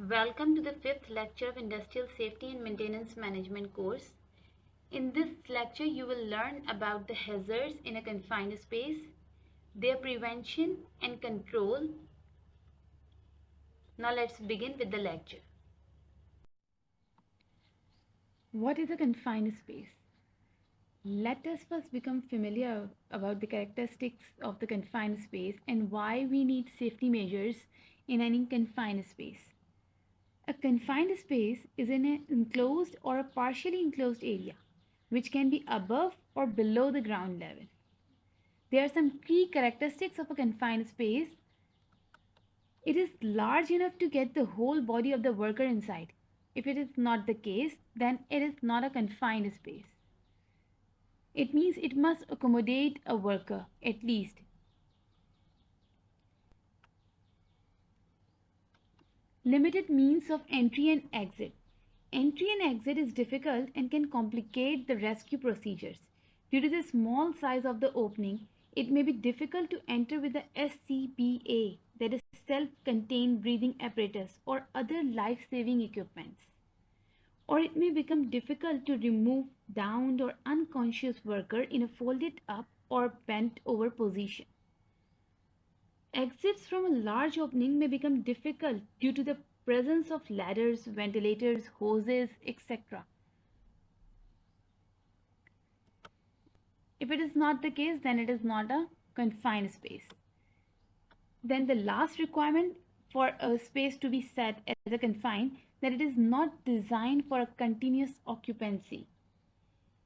Welcome to the fifth lecture of Industrial Safety and Maintenance Management course. In this lecture, you will learn about the hazards in a confined space, their prevention and control. Now let's begin with the lecture. What is a confined space? Let us first become familiar about the characteristics of the confined space and why we need safety measures in any confined space. A confined space is in an enclosed or a partially enclosed area, which can be above or below the ground level. There are some key characteristics of a confined space. It is large enough to get the whole body of the worker inside. If it is not the case, then it is not a confined space. It means it must accommodate a worker at least. Limited means of entry and exit. Entry and exit is difficult and can complicate the rescue procedures. Due to the small size of the opening, it may be difficult to enter with the SCBA, that is self-contained breathing apparatus or other life-saving equipments. Or it may become difficult to remove downed or unconscious worker in a folded up or bent over position. Exits from a large opening may become difficult due to the presence of ladders, ventilators, hoses, etc. If it is not the case, then it is not a confined space. Then the last requirement for a space to be set as a confined, that it is not designed for a continuous occupancy.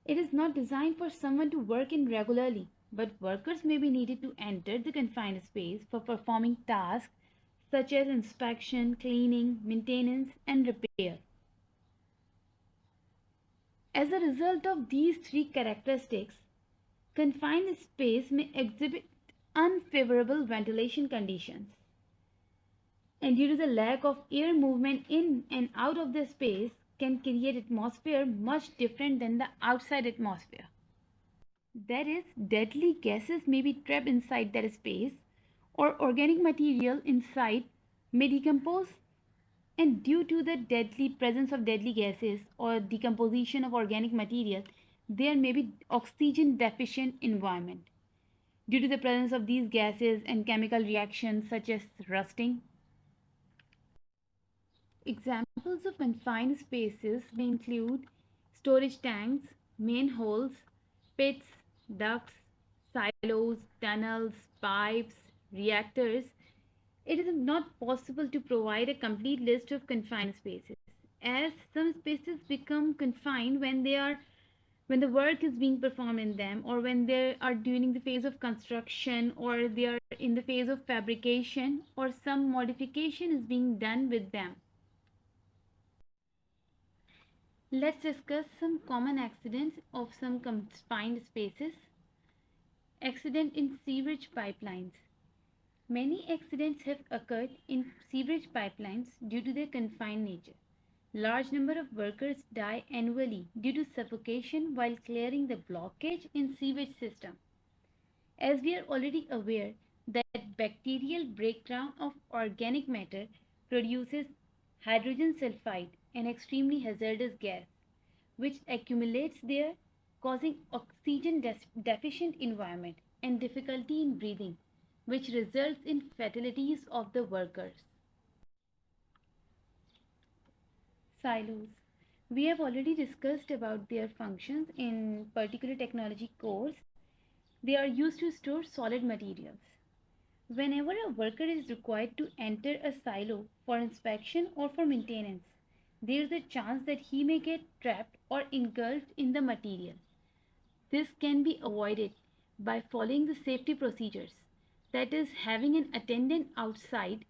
It is not designed for someone to work in regularly, but workers may be needed to enter the confined space for performing tasks such as inspection, cleaning, maintenance, and repair. As a result of these three characteristics, confined space may exhibit unfavorable ventilation conditions. And due to the lack of air movement in and out of the space, can create atmosphere much different than the outside atmosphere. That is, deadly gases may be trapped inside that space, or organic material inside may decompose, and due to the deadly presence of deadly gases or decomposition of organic material, there may be oxygen deficient environment. Due to the presence of these gases and chemical reactions such as rusting. Examples of confined spaces may include storage tanks, manholes, pits, ducts, silos, tunnels, pipes, reactors. It is not possible to provide a complete list of confined spaces, as some spaces become confined when the work is being performed in them, or when they are during the phase of construction, or they are in the phase of fabrication, or some modification is being done with them. Let's discuss some common accidents of some confined spaces. Accident in sewage pipelines. Many accidents have occurred in sewage pipelines due to their confined nature. Large number of workers die annually due to suffocation while clearing the blockage in sewage system. As we are already aware that bacterial breakdown of organic matter produces hydrogen sulfide, an extremely hazardous gas, which accumulates there, causing oxygen deficient environment and difficulty in breathing, which results in fatalities of the workers. Silos. We have already discussed about their functions in particular technology course. They are used to store solid materials. Whenever a worker is required to enter a silo for inspection or for maintenance, there is a chance that he may get trapped or engulfed in the material. This can be avoided by following the safety procedures, that is, having an attendant outside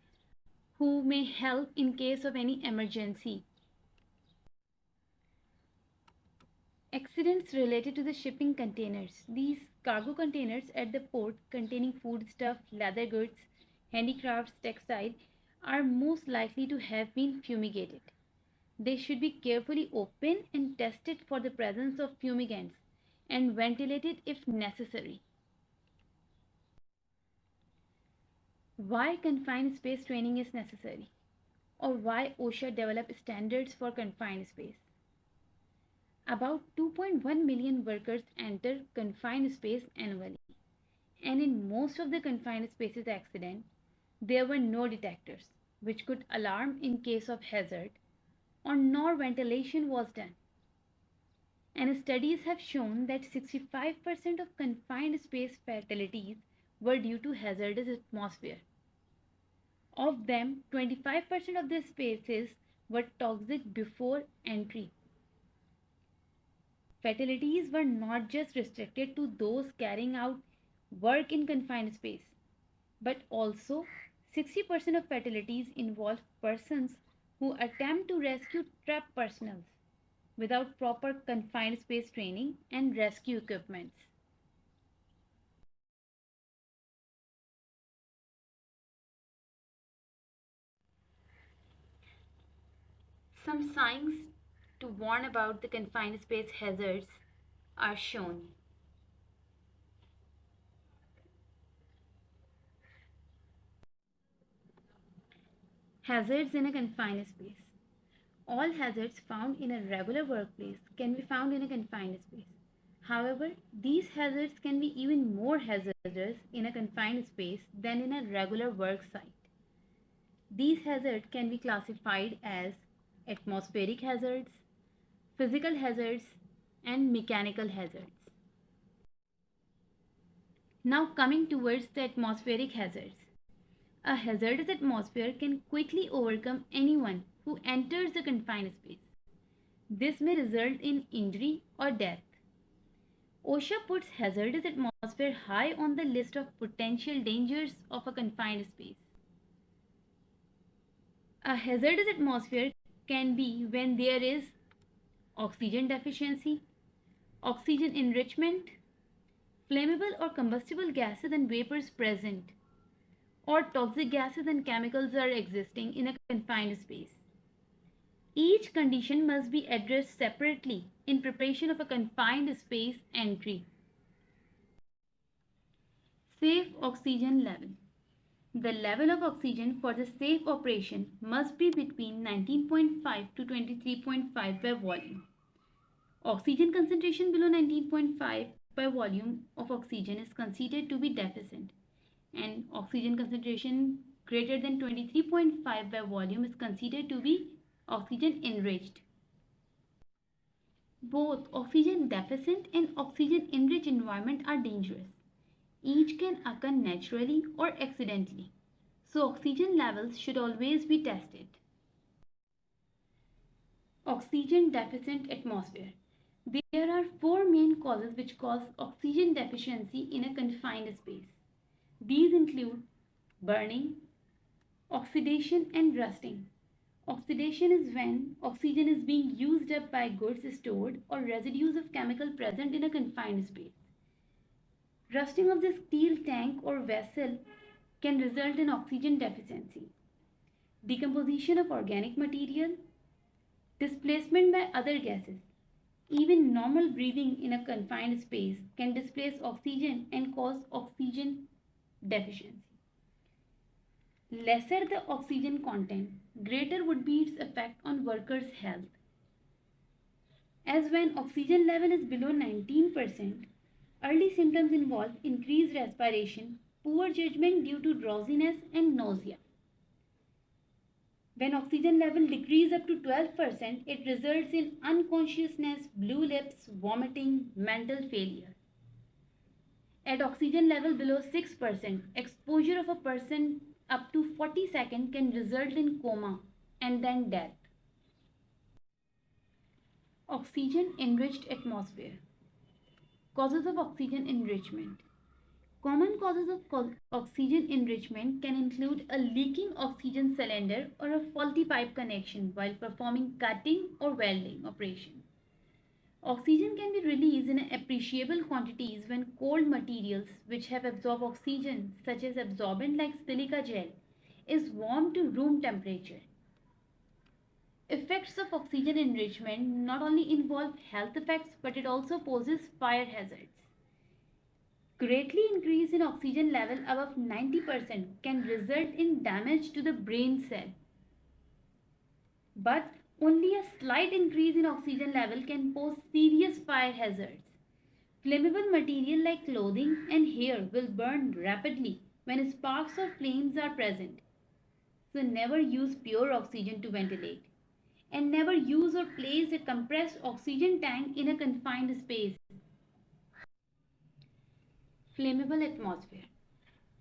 who may help in case of any emergency. Accidents related to the shipping containers. These cargo containers at the port containing foodstuff, leather goods, handicrafts, textile are most likely to have been fumigated. They should be carefully opened and tested for the presence of fumigants and ventilated if necessary. Why confined space training is necessary? or why OSHA developed standards for confined space. About 2.1 million workers enter confined space annually, and in most of the confined spaces accidents, there were no detectors which could alarm in case of hazard, or nor ventilation was done. And studies have shown that 65% of confined space fatalities were due to hazardous atmosphere. Of them, 25% of the spaces were toxic before entry. Fatalities were not just restricted to those carrying out work in confined space, but also 60% of fatalities involve persons who attempt to rescue trapped personnel without proper confined space training and rescue equipments. Some signs to warn about the confined space hazards are shown. Hazards in a confined space. All hazards found in a regular workplace can be found in a confined space. However, these hazards can be even more hazardous in a confined space than in a regular work site. These hazards can be classified as atmospheric hazards, physical hazards, and mechanical hazards. Now, coming towards the atmospheric hazards. A hazardous atmosphere can quickly overcome anyone who enters a confined space. This may result in injury or death. OSHA puts hazardous atmosphere high on the list of potential dangers of a confined space. A hazardous atmosphere can be when there is oxygen deficiency, oxygen enrichment, flammable or combustible gases and vapors present, or toxic gases and chemicals are existing in a confined space. Each condition must be addressed separately in preparation of a confined space entry. Safe oxygen level. The level of oxygen for the safe operation must be between 19.5 to 23.5 by volume. Oxygen concentration below 19.5 by volume of oxygen is considered to be deficient, and oxygen concentration greater than 23.5 by volume is considered to be oxygen enriched. Both oxygen deficient and oxygen enriched environment are dangerous. Each can occur naturally or accidentally. So oxygen levels should always be tested. Oxygen deficient atmosphere. There are four main causes which cause oxygen deficiency in a confined space. These include burning, oxidation, and rusting. Oxidation is when oxygen is being used up by goods stored or residues of chemical present in a confined space. Rusting of the steel tank or vessel can result in oxygen deficiency. Decomposition of organic material, displacement by other gases. Even normal breathing in a confined space can displace oxygen and cause oxygen deficiency. Lesser the oxygen content, greater would be its effect on workers' health. As when oxygen level is below 19%, early symptoms involve increased respiration, poor judgment due to drowsiness and nausea. When oxygen level decreases up to 12%, it results in unconsciousness, blue lips, vomiting, mental failure. At oxygen level below 6%, exposure of a person up to 40 seconds can result in coma and then death. Oxygen enriched atmosphere. Causes of oxygen enrichment. Common causes of oxygen enrichment can include a leaking oxygen cylinder or a faulty pipe connection while performing cutting or welding operation. Oxygen can be released in appreciable quantities when cold materials which have absorbed oxygen, such as absorbent like silica gel, is warmed to room temperature. Effects of oxygen enrichment not only involve health effects but it also poses fire hazards. Greatly increase in oxygen level above 90% can result in damage to the brain cell. but only a slight increase in oxygen level can pose serious fire hazards. Flammable material like clothing and hair will burn rapidly when sparks or flames are present. So never use pure oxygen to ventilate. And never use or place a compressed oxygen tank in a confined space. Flammable atmosphere.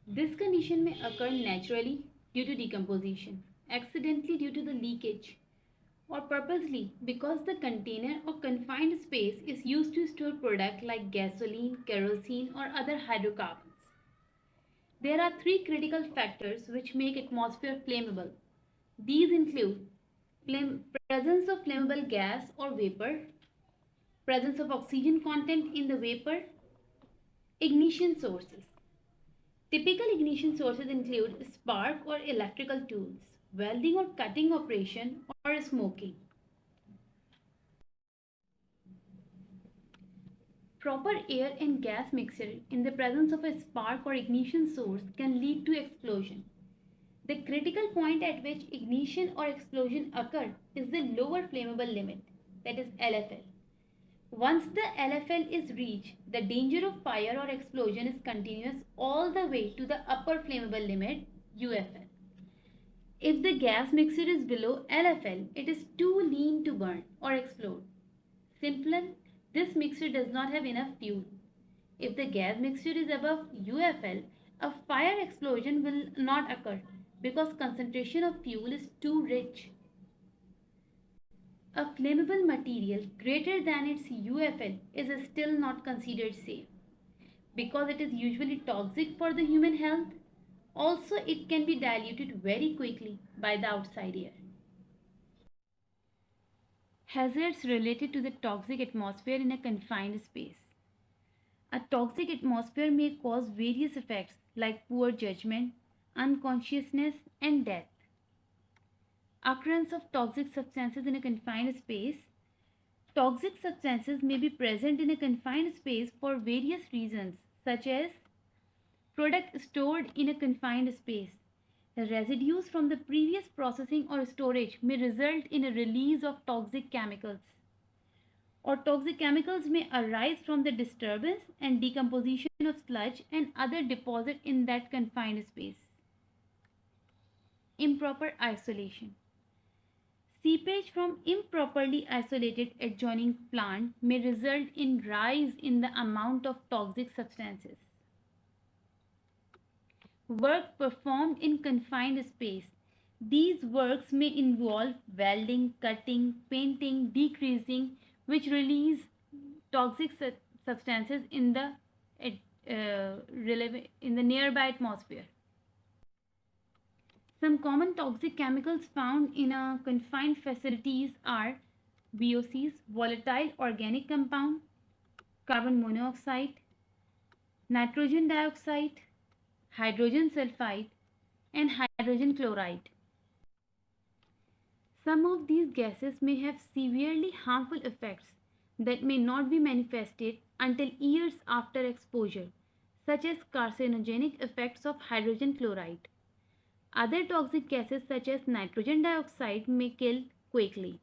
This condition may occur naturally due to decomposition, accidentally due to the leakage, or purposely because the container or confined space is used to store products like gasoline, kerosene, or other hydrocarbons. There are three critical factors which make atmosphere flammable. These include presence of flammable gas or vapor, presence of oxygen content in the vapor, ignition sources. Typical ignition sources include spark or electrical tools, welding or cutting operation, or smoking. Proper air and gas mixture in the presence of a spark or ignition source can lead to explosion. The critical point at which ignition or explosion occur is the lower flammable limit, that is LFL. Once the LFL is reached, the danger of fire or explosion is continuous all the way to the upper flammable limit, UFL. If the gas mixture is below LFL, it is too lean to burn or explode. Simpler, this mixture does not have enough fuel. If the gas mixture is above UFL, a fire explosion will not occur because concentration of fuel is too rich. A flammable material greater than its UFL is still not considered safe because it is usually toxic for the human health. Also, it can be diluted very quickly by the outside air. Hazards related to the toxic atmosphere in a confined space. A toxic atmosphere may cause various effects like poor judgment, unconsciousness, and death. Occurrence of toxic substances in a confined space. Toxic substances may be present in a confined space for various reasons, such as product stored in a confined space. Residues from the previous processing or storage may result in a release of toxic chemicals, or toxic chemicals may arise from the disturbance and decomposition of sludge and other deposit in that confined space. Improper isolation. Seepage from improperly isolated adjoining plant may result in rise in the amount of toxic substances. Work performed in confined space. These works may involve welding, cutting, painting, degreasing, which release toxic substances in the nearby atmosphere. Some common toxic chemicals found in confined facilities are VOCs, volatile organic compound, carbon monoxide, nitrogen dioxide, hydrogen sulfide, and hydrogen chloride. Some of these gases may have severely harmful effects that may not be manifested until years after exposure, such as carcinogenic effects of hydrogen chloride. Other toxic gases such as nitrogen dioxide may kill quickly.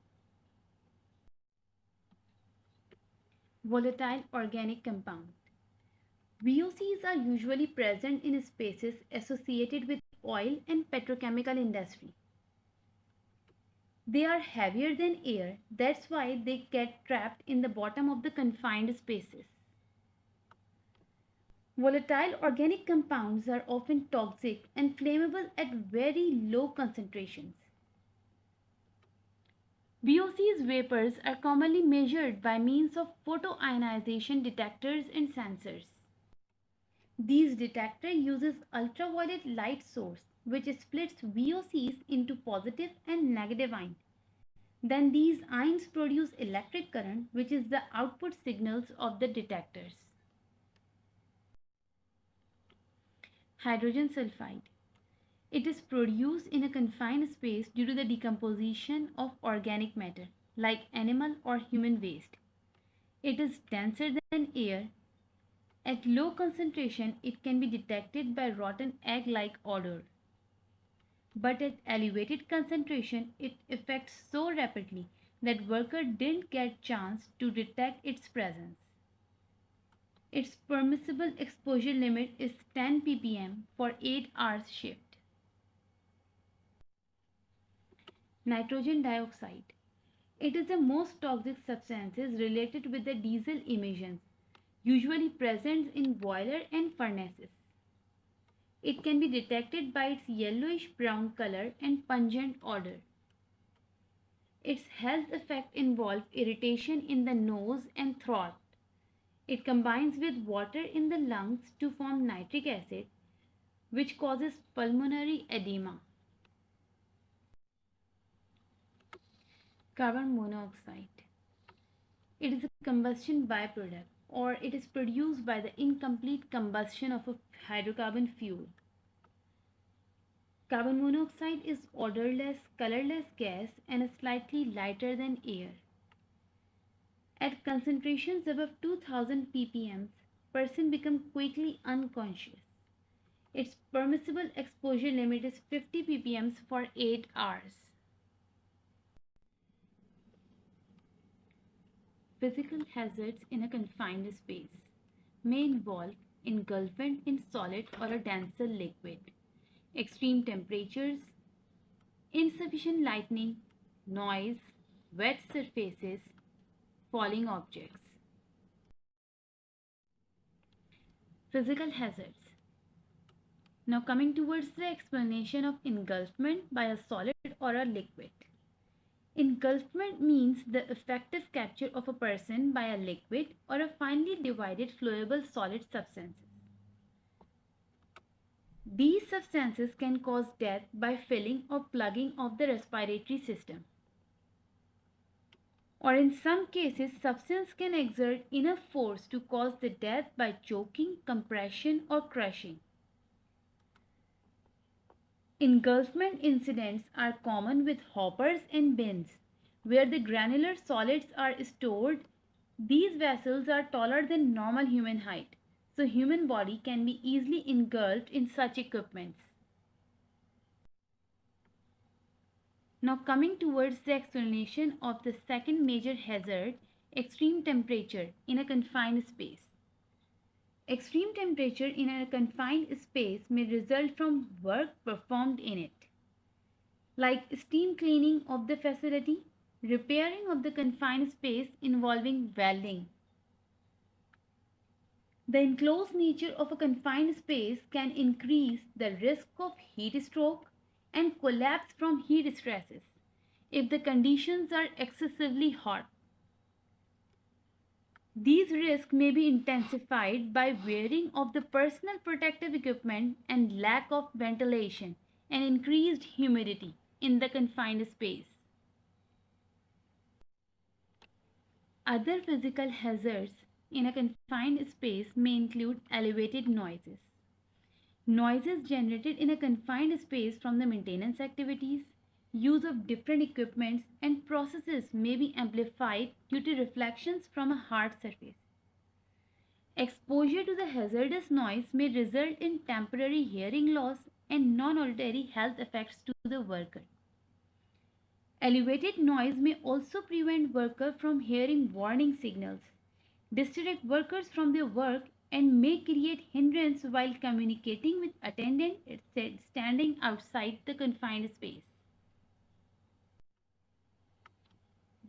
Volatile organic compound. VOCs are usually present in spaces associated with oil and petrochemical industry. They are heavier than air, that's why they get trapped in the bottom of the confined spaces. Volatile organic compounds are often toxic and flammable at very low concentrations. VOC's vapors are commonly measured by means of photoionization detectors and sensors. These detector uses ultraviolet light source which splits VOCs into positive and negative ion. Then these ions produce electric current which is the output signals of the detectors. Hydrogen sulfide. It is produced in a confined space due to the decomposition of organic matter like animal or human waste. It is denser than air. At low concentration, it can be detected by rotten egg-like odor. but at elevated concentration it affects so rapidly that worker didn't get chance to detect its presence. Its permissible exposure limit is 10 ppm for 8 hours shift. Nitrogen dioxide. It is the most toxic substances related with the diesel emissions, usually present in boiler and furnaces. It can be detected by its yellowish brown color and pungent odor. Its health effects involve irritation in the nose and throat. It combines with water in the lungs to form nitric acid, which causes pulmonary edema. Carbon monoxide. It is a combustion byproduct, or it is produced by the incomplete combustion of a hydrocarbon fuel. Carbon monoxide is odorless, colorless gas and is slightly lighter than air. At concentrations above 2000 ppm, person become quickly unconscious. Its permissible exposure limit is 50 ppm for 8 hours. Physical hazards in a confined space may involve engulfment in solid or a denser liquid, extreme temperatures, insufficient lighting, noise, wet surfaces, falling objects. Physical hazards. Now coming towards the explanation of engulfment by a solid or a liquid. Engulfment means the effective capture of a person by a liquid or a finely divided flowable solid substance. These substances can cause death by filling or plugging of the respiratory system. Or in some cases, substance can exert enough force to cause the death by choking, compression, or crushing. Engulfment incidents are common with hoppers and bins, where the granular solids are stored. These vessels are taller than normal human height, so human body can be easily engulfed in such equipments. Now coming towards the explanation of the second major hazard, extreme temperature in a confined space. Extreme temperature in a confined space may result from work performed in it, like steam cleaning of the facility, repairing of the confined space involving welding. The enclosed nature of a confined space can increase the risk of heat stroke and collapse from heat stresses if the conditions are excessively hot. These risks may be intensified by wearing of the personal protective equipment and lack of ventilation and increased humidity in the confined space. Other physical hazards in a confined space may include elevated noises. Noises generated in a confined space from the maintenance activities, use of different equipments and processes may be amplified due to reflections from a hard surface. Exposure to the hazardous noise may result in temporary hearing loss and non-auditory health effects to the worker. Elevated noise may also prevent workers from hearing warning signals, distract workers from their work, and may create hindrance while communicating with attendants standing outside the confined space.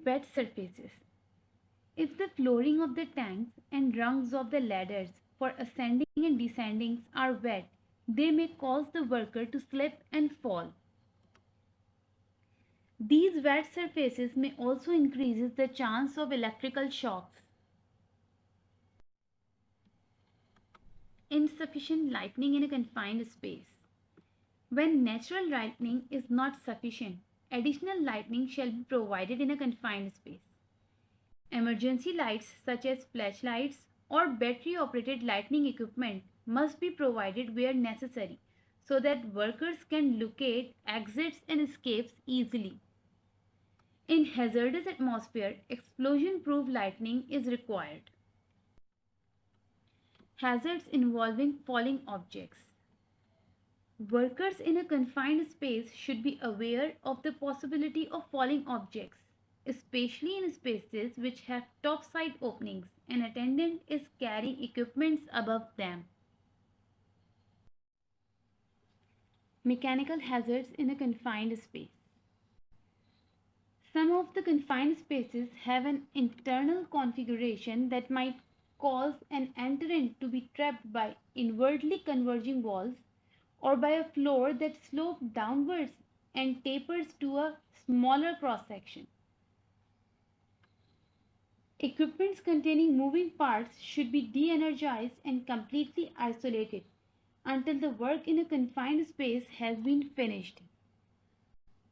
Wet surfaces. If the flooring of the tanks and rungs of the ladders for ascending and descending are wet, they may cause the worker to slip and fall. These wet surfaces may also increase the chance of electrical shocks. Insufficient lighting in a confined space. When natural lighting is not sufficient, additional lighting shall be provided in a confined space. Emergency lights such as flashlights or battery operated lighting equipment must be provided where necessary so that workers can locate exits and escapes easily. In hazardous atmosphere, explosion-proof lighting is required. Hazards involving falling objects. Workers in a confined space should be aware of the possibility of falling objects, especially in spaces which have top side openings. An attendant is carrying equipments above them. Mechanical hazards in a confined space. Some of the confined spaces have an internal configuration that might cause an entrant to be trapped by inwardly converging walls or by a floor that slopes downwards and tapers to a smaller cross section. Equipments containing moving parts should be de-energized and completely isolated until the work in a confined space has been finished.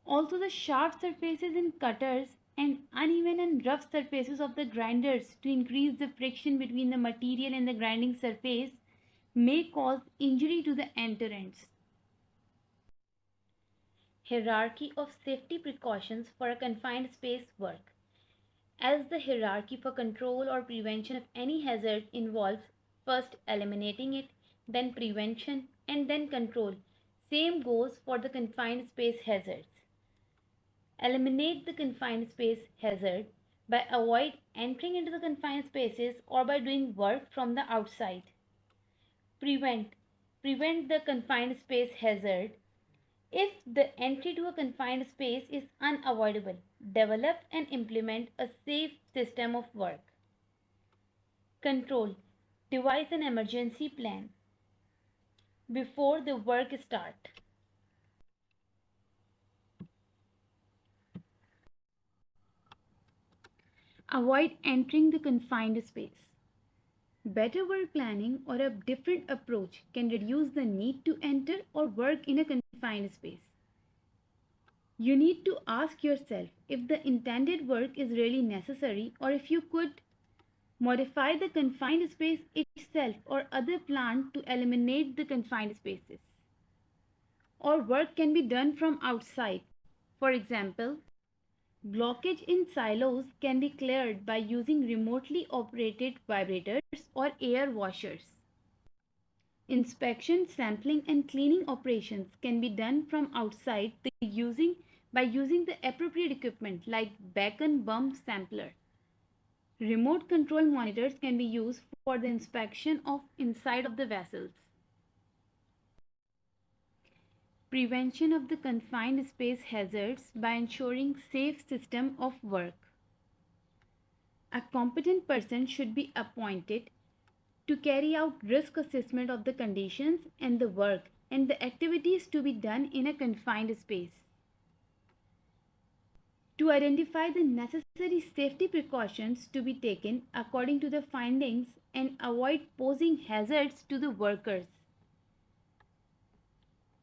Also, the sharp surfaces in cutters and uneven and rough surfaces of the grinders to increase the friction between the material and the grinding surface may cause injury to the entrants. Hierarchy of safety precautions for a confined space work. As the hierarchy for control or prevention of any hazard involves first eliminating it, then prevention, and then control, same goes for the confined space hazards. Eliminate the confined space hazard by avoid entering into the confined spaces or by doing work from the outside. Prevent. Prevent the confined space hazard if the entry to a confined space is unavoidable. Develop and implement a safe system of work. Control. Devise an emergency plan before the work starts. Avoid entering the confined space. Better work planning or a different approach can reduce the need to enter or work in a confined space. You need to ask yourself if the intended work is really necessary or if you could modify the confined space itself or other plan to eliminate the confined spaces. Or work can be done from outside. For example, blockage in silos can be cleared by using remotely operated vibrators or air washers. Inspection, sampling, and cleaning operations can be done from outside by using the appropriate equipment like beacon bump sampler. Remote control monitors can be used for the inspection of inside of the vessels. Prevention of the confined space hazards by ensuring safe system of work. A competent person should be appointed to carry out risk assessment of the conditions and the work and the activities to be done in a confined space. To identify the necessary safety precautions to be taken according to the findings and avoid posing hazards to the workers.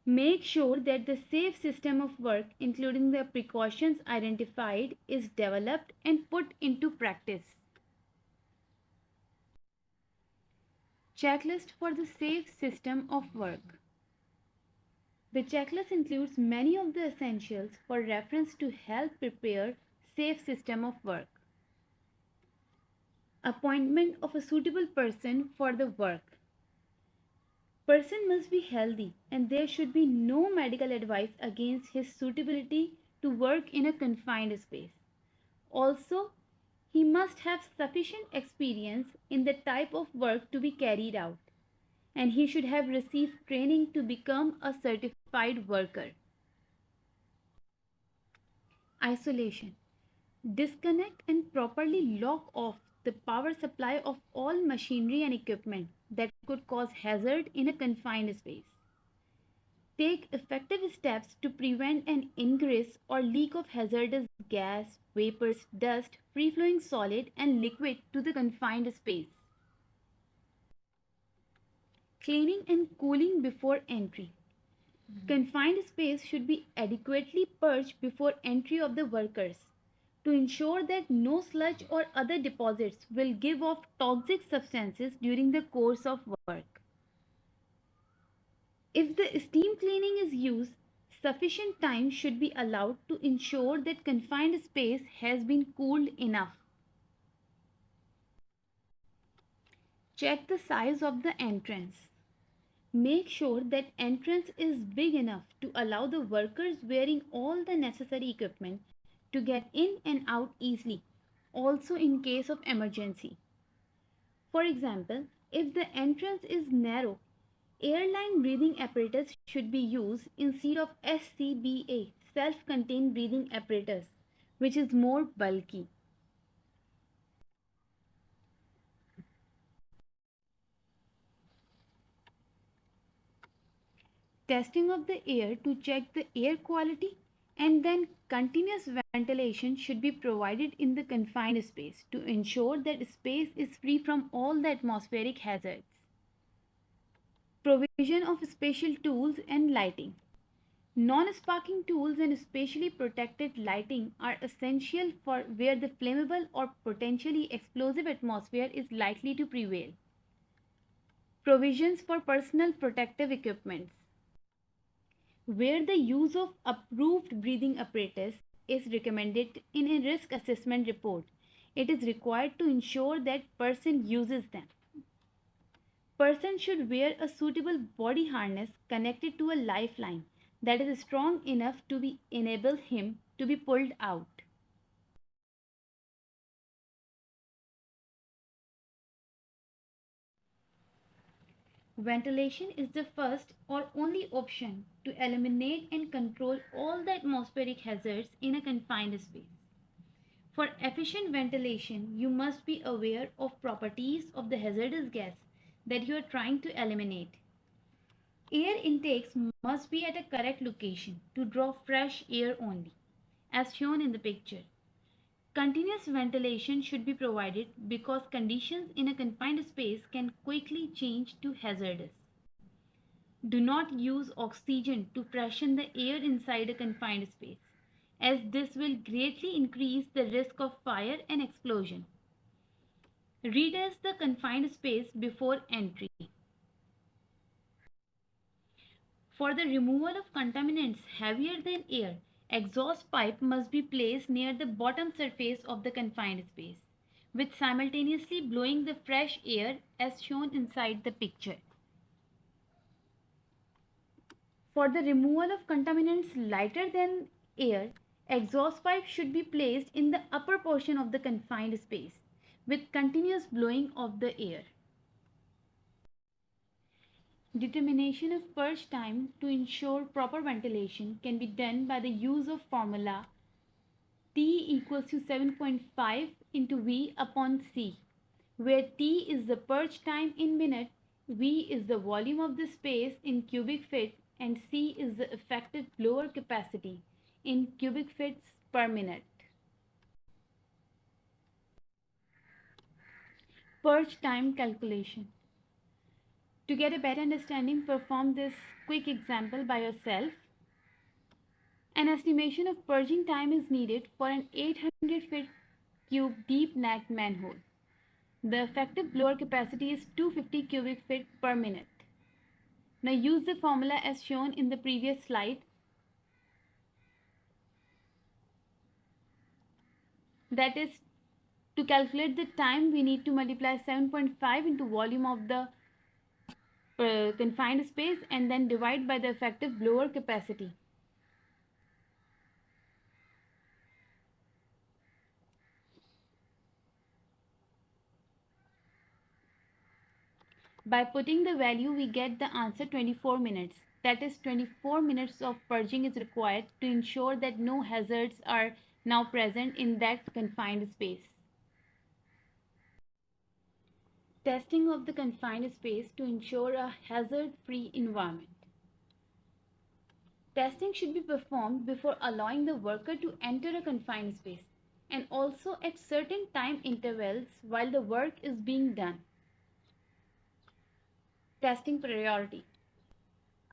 Make sure that the safe system of work, including the precautions identified, is developed and put into practice. Checklist for the safe system of work. The checklist includes many of the essentials for reference to help prepare safe system of work. Appointment of a suitable person for the work. Person must be healthy and there should be no medical advice against his suitability to work in a confined space. Also, he must have sufficient experience in the type of work to be carried out, and he should have received training to become a certified worker. Isolation. Disconnect and properly lock off the power supply of all machinery and equipment that could cause hazard in a confined space. Take effective steps to prevent an ingress or leak of hazardous gas, vapors, dust, free-flowing solid and liquid to the confined space. Cleaning and cooling before entry. Confined space should be adequately purged before entry of the workers to ensure that no sludge or other deposits will give off toxic substances during the course of work. If the steam cleaning is used, sufficient time should be allowed to ensure that confined space has been cooled enough. Check the size of the entrance. Make sure that entrance is big enough to allow the workers wearing all the necessary equipment to get in and out easily, also in case of emergency. For example, if the entrance is narrow, airline breathing apparatus should be used instead of SCBA, self-contained breathing apparatus, which is more bulky. Testing of the air to check the air quality, and then continuous ventilation should be provided in the confined space to ensure that space is free from all the atmospheric hazards. Provision of special tools and lighting. Non-sparking tools and specially protected lighting are essential for where the flammable or potentially explosive atmosphere is likely to prevail. Provisions for personal protective equipment. Where the use of approved breathing apparatus is recommended in a risk assessment report, it is required to ensure that person uses them. Person should wear a suitable body harness connected to a lifeline that is strong enough to enable him to be pulled out. Ventilation is the first or only option to eliminate and control all the atmospheric hazards in a confined space. For efficient ventilation, you must be aware of properties of the hazardous gas that you are trying to eliminate. Air intakes must be at a correct location to draw fresh air only, as shown in the picture. Continuous ventilation should be provided because conditions in a confined space can quickly change to hazardous. Do not use oxygen to freshen the air inside a confined space, as this will greatly increase the risk of fire and explosion. Redust the confined space before entry. For the removal of contaminants heavier than air, exhaust pipe must be placed near the bottom surface of the confined space, with simultaneously blowing the fresh air as shown inside the picture. For the removal of contaminants lighter than air, exhaust pipe should be placed in the upper portion of the confined space, with continuous blowing of the air. Determination of purge time to ensure proper ventilation can be done by the use of formula T equals to 7.5 into V upon C, where T is the purge time in minute, V is the volume of the space in cubic feet, and C is the effective blower capacity in cubic feet per minute. Purge time calculation. To get a better understanding, perform this quick example by yourself. An estimation of purging time is needed for an 800 feet cube deep neck manhole. The effective blower capacity is 250 cubic feet per minute. Now use the formula as shown in the previous slide. That is, to calculate the time we need to multiply 7.5 into volume of the confined space and then divide by the effective blower capacity. By putting the value, we get the answer 24 minutes. That is, 24 minutes of purging is required to ensure that no hazards are now present in that confined space. Testing of the confined space to ensure a hazard-free environment. Testing should be performed before allowing the worker to enter a confined space and also at certain time intervals while the work is being done. Testing priority.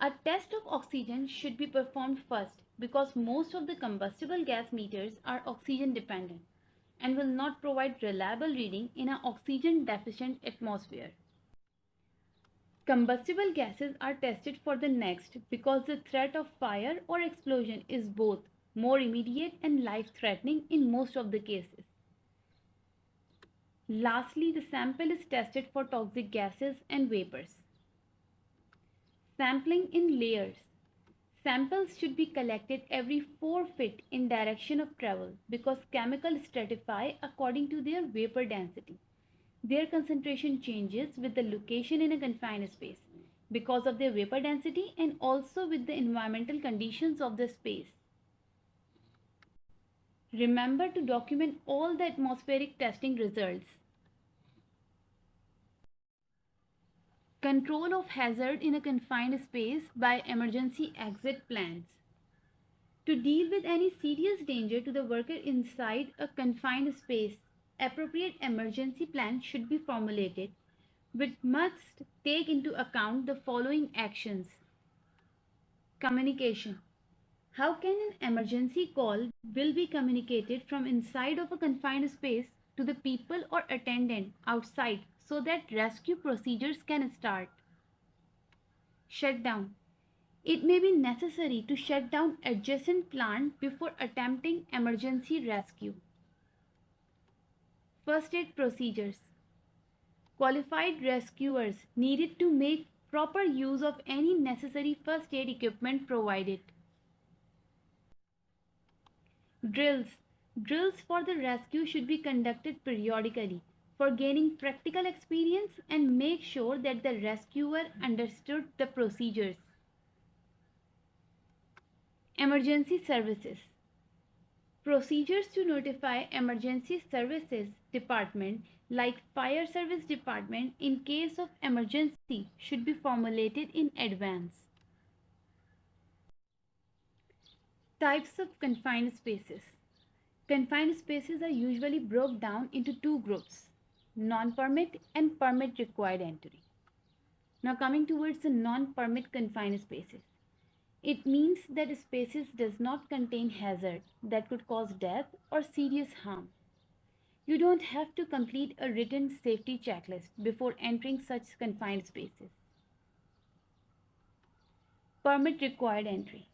A test of oxygen should be performed first because most of the combustible gas meters are oxygen dependent and will not provide reliable reading in an oxygen deficient atmosphere. Combustible gases are tested for the next because the threat of fire or explosion is both more immediate and life-threatening in most of the cases. Lastly, the sample is tested for toxic gases and vapors. Sampling in layers. Samples should be collected every 4 feet in direction of travel because chemicals stratify according to their vapor density. Their concentration changes with the location in a confined space because of their vapor density and also with the environmental conditions of the space. Remember to document all the atmospheric testing results. Control of hazard in a confined space by emergency exit plans. To deal with any serious danger to the worker inside a confined space, appropriate emergency plan should be formulated, which must take into account the following actions. Communication. How can an emergency call will be communicated from inside of a confined space to the people or attendant outside so that rescue procedures can start? Shutdown. It may be necessary to shut down adjacent plant before attempting emergency rescue. First aid procedures. Qualified rescuers needed to make proper use of any necessary first aid equipment provided. Drills. Drills for the rescue should be conducted periodically for gaining practical experience and make sure that the rescuer understood the procedures. Emergency services. Procedures to notify emergency services department like fire service department in case of emergency should be formulated in advance. Types of confined spaces. Confined spaces are usually broken down into two groups, non-permit and permit required entry. Now coming towards the non-permit confined spaces. It means that spaces does not contain hazard that could cause death or serious harm. You don't have to complete a written safety checklist before entering such confined spaces. Permit required entry.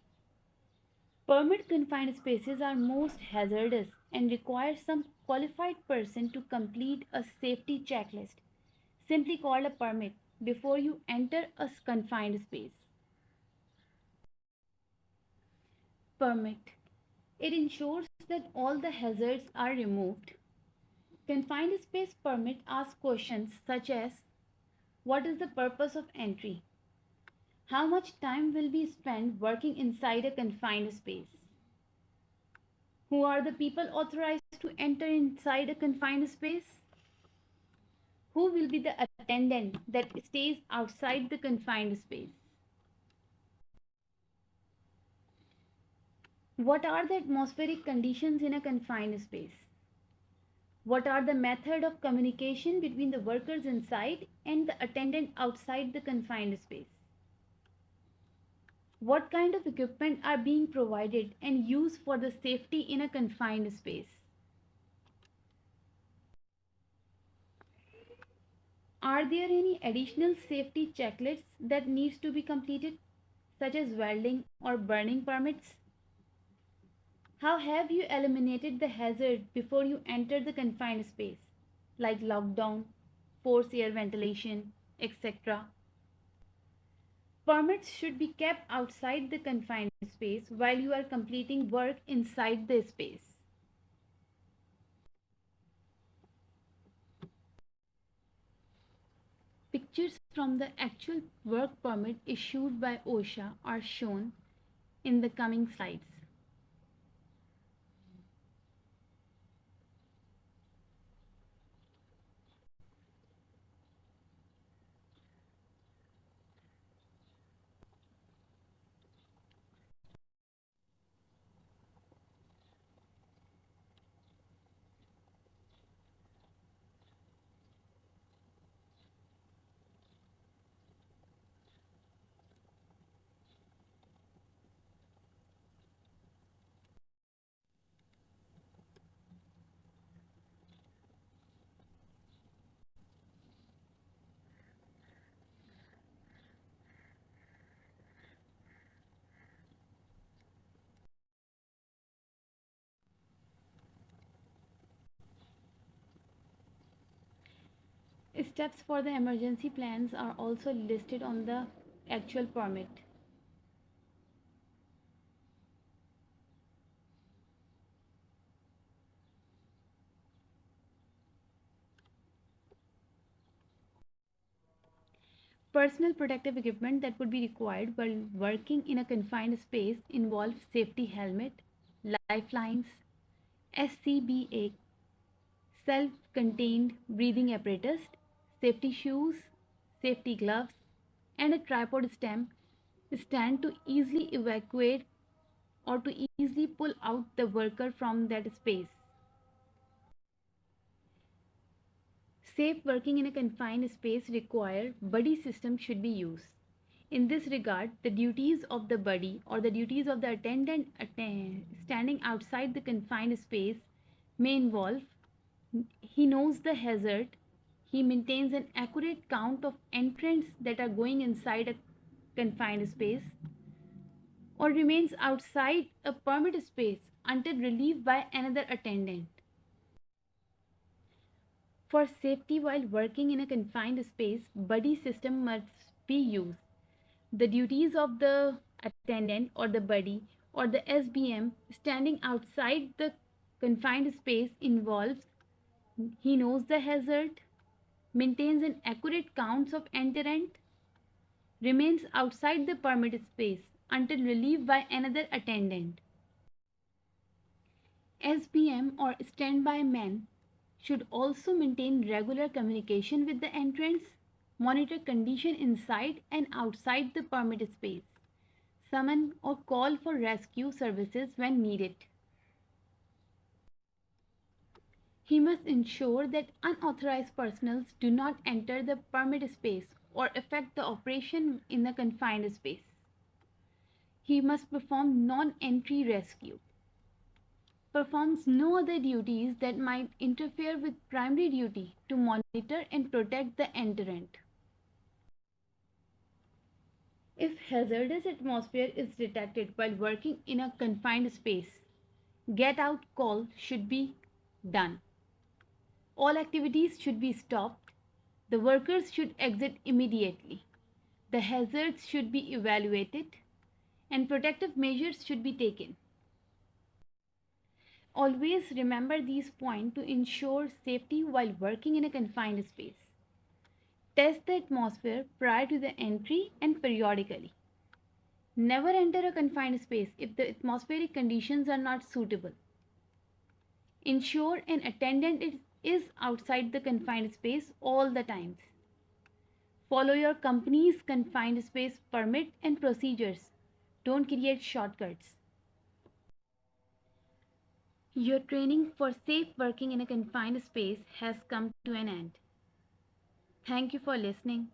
Permit confined spaces are most hazardous and require some qualified person to complete a safety checklist, simply called a permit, before you enter a confined space. Permit. It ensures that all the hazards are removed. Confined space permit asks questions such as what is the purpose of entry? How much time will be spent working inside a confined space? Who are the people authorized to enter inside a confined space? Who will be the attendant that stays outside the confined space? What are the atmospheric conditions in a confined space? What are the method of communication between the workers inside and the attendant outside the confined space? What kind of equipment are being provided and used for the safety in a confined space? Are there any additional safety checklists that needs to be completed, such as welding or burning permits? How have you eliminated the hazard before you enter the confined space, like lockdown, forced air ventilation, etc.? Permits should be kept outside the confined space while you are completing work inside the space. Pictures from the actual work permit issued by OSHA are shown in the coming slides. Steps for the emergency plans are also listed on the actual permit. Personal protective equipment that would be required while working in a confined space involve safety helmet, lifelines, SCBA, self-contained breathing apparatus, safety shoes, safety gloves, and a tripod stand to easily evacuate or to easily pull out the worker from that space. Safe working in a confined space require buddy system should be used. In this regard, the duties of the buddy or the duties of the attendant standing outside the confined space may involve: he knows the hazard, he maintains an accurate count of entrants that are going inside a confined space, or remains outside a permitted space until relieved by another attendant. For safety while working in a confined space, buddy system must be used. The duties of the attendant or the buddy or the SBM standing outside the confined space involves: he knows the hazard, maintains an accurate count of entrant, remains outside the permitted space until relieved by another attendant. SBM or standby men should also maintain regular communication with the entrants, monitor condition inside and outside the permitted space, summon or call for rescue services when needed. He must ensure that unauthorized personnel do not enter the permitted space or affect the operation in the confined space. He must perform non-entry rescue, performs no other duties that might interfere with primary duty to monitor and protect the entrant. If hazardous atmosphere is detected while working in a confined space, get out call should be done. All activities should be stopped. The workers should exit immediately. The hazards should be evaluated and protective measures should be taken. Always remember these points to ensure safety while working in a confined space. Test the atmosphere prior to the entry and periodically. Never enter a confined space if the atmospheric conditions are not suitable. Ensure an attendant is outside the confined space all the times. Follow your company's confined space permit and procedures. Don't create shortcuts. Your training for safe working in a confined space has come to an end. Thank you for listening.